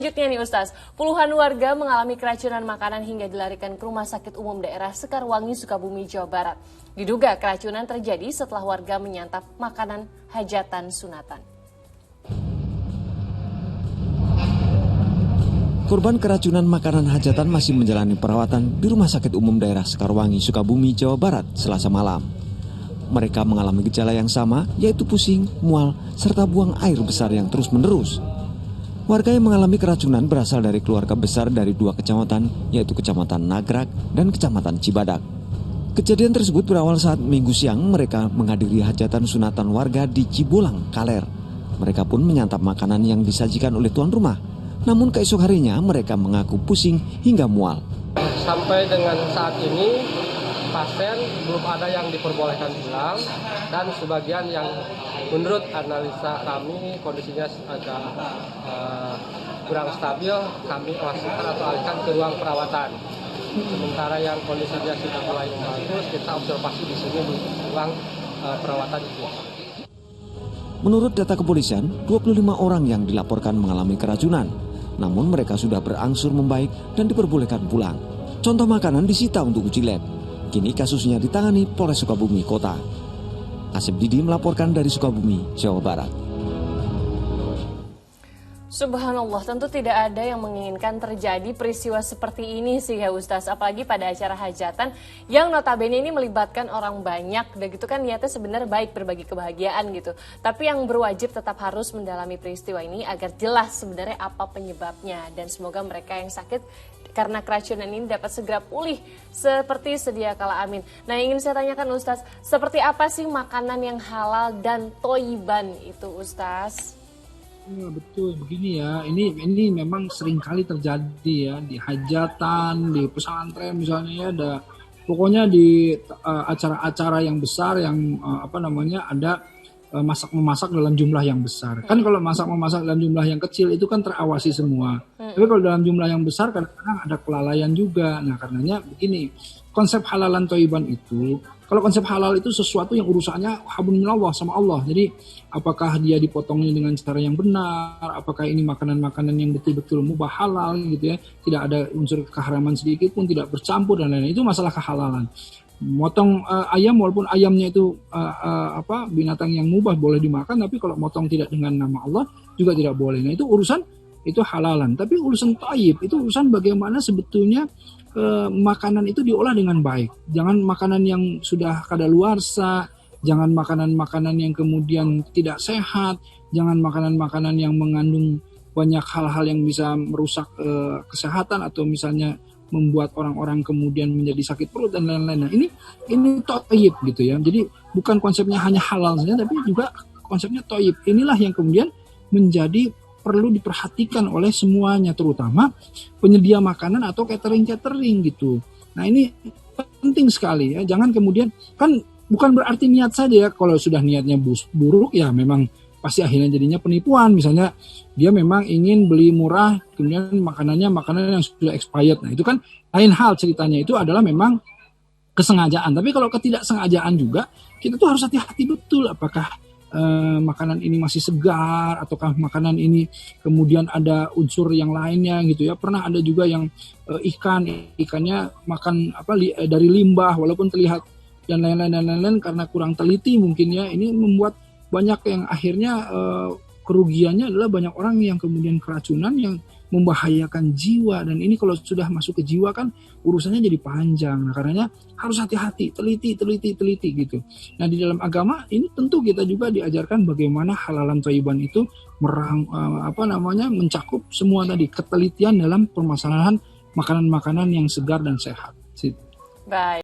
Selanjutnya nih Ustaz, puluhan warga mengalami keracunan makanan hingga dilarikan ke Rumah Sakit Umum Daerah Sekarwangi, Sukabumi, Jawa Barat. Diduga keracunan terjadi setelah warga menyantap makanan hajatan sunatan. Korban keracunan makanan hajatan masih menjalani perawatan di Rumah Sakit Umum Daerah Sekarwangi, Sukabumi, Jawa Barat, Selasa malam. Mereka mengalami gejala yang sama, yaitu pusing, mual, serta buang air besar yang terus-menerus. Warga yang mengalami keracunan berasal dari keluarga besar dari dua kecamatan, yaitu Kecamatan Nagrak dan Kecamatan Cibadak. Kejadian tersebut berawal saat Minggu siang mereka menghadiri hajatan sunatan warga di Cibolang, Kaler. Mereka pun menyantap makanan yang disajikan oleh tuan rumah. Namun keesok harinya mereka mengaku pusing hingga mual. Sampai dengan saat ini pasien belum ada yang diperbolehkan pulang dan sebagian yang menurut analisa kami kondisinya agak kurang stabil, kami wasitkan atau alihkan ke ruang perawatan. Sementara yang kondisinya sudah mulai membagus, kita observasi di sini di ruang perawatan itu. Menurut data kepolisian, 25 orang yang dilaporkan mengalami keracunan. Namun mereka sudah berangsur membaik dan diperbolehkan pulang. Contoh makanan disita untuk uji lab. Kini kasusnya ditangani Polres Sukabumi Kota. Asep Didi melaporkan dari Sukabumi, Jawa Barat. Subhanallah, tentu tidak ada yang menginginkan terjadi peristiwa seperti ini sih ya Ustaz. Apalagi pada acara hajatan yang notabene ini melibatkan orang banyak. Dan gitu kan niatnya sebenarnya baik, berbagi kebahagiaan gitu. Tapi yang berwajib tetap harus mendalami peristiwa ini agar jelas sebenarnya apa penyebabnya. Dan semoga mereka yang sakit karena keracunan ini dapat segera pulih seperti sedia kala, amin. Nah, ingin saya tanyakan Ustaz, seperti apa sih makanan yang halal dan toiban itu Ustaz? Ya, betul begini ya. Ini memang sering kali terjadi ya di hajatan, di pesantren misalnya ya. Pokoknya di acara-acara yang besar yang ada masak-memasak dalam jumlah yang besar. Kan kalau masak-memasak dalam jumlah yang kecil itu kan terawasi semua. Tapi kalau dalam jumlah yang besar kadang-kadang ada kelalaian juga. Nah, karenanya begini, konsep halalan toiban itu, kalau konsep halal itu sesuatu yang urusannya hablum minallah sama Allah. Jadi apakah dia dipotongnya dengan cara yang benar, apakah ini makanan-makanan yang betul-betul mubah halal gitu ya, tidak ada unsur keharaman sedikit pun, tidak bercampur dan lain-lain. Itu masalah kehalalan. Motong ayam walaupun ayamnya itu binatang yang mubah boleh dimakan, tapi kalau motong tidak dengan nama Allah juga tidak boleh. Nah, itu urusan itu halalan. Tapi urusan thayyib itu urusan bagaimana sebetulnya makanan itu diolah dengan baik. Jangan makanan yang sudah kadaluarsa, jangan makanan-makanan yang kemudian tidak sehat, jangan makanan-makanan yang mengandung banyak hal-hal yang bisa merusak kesehatan atau misalnya membuat orang-orang kemudian menjadi sakit perut dan lain-lain. Nah, ini thayyib gitu ya. Jadi bukan konsepnya hanya halal saja, tapi juga konsepnya thayyib. Inilah yang kemudian menjadi perlu diperhatikan oleh semuanya, terutama penyedia makanan atau catering gitu. Nah, ini penting sekali ya. Jangan kemudian, kan bukan berarti niat saja ya. Kalau sudah niatnya buruk ya memang pasti akhirnya jadinya penipuan. Misalnya dia memang ingin beli murah, kemudian makanannya makanan yang sudah expired. Nah, itu kan lain hal ceritanya. Itu adalah memang kesengajaan. Tapi kalau ketidaksengajaan juga, kita tuh harus hati-hati betul. Apakah makanan ini masih segar, ataukah makanan ini kemudian ada unsur yang lainnya gitu ya. Pernah ada juga yang ikannya makan dari limbah walaupun terlihat dan lain-lain karena kurang teliti mungkin ya. Ini membuat banyak yang akhirnya kerugiannya adalah banyak orang yang kemudian keracunan yang membahayakan jiwa, dan ini kalau sudah masuk ke jiwa kan urusannya jadi panjang. Nah, karenanya harus hati-hati, teliti gitu. Nah, di dalam agama ini tentu kita juga diajarkan bagaimana halalan thayyiban itu mencakup semua tadi, ketelitian dalam permasalahan makanan-makanan yang segar dan sehat. Baik.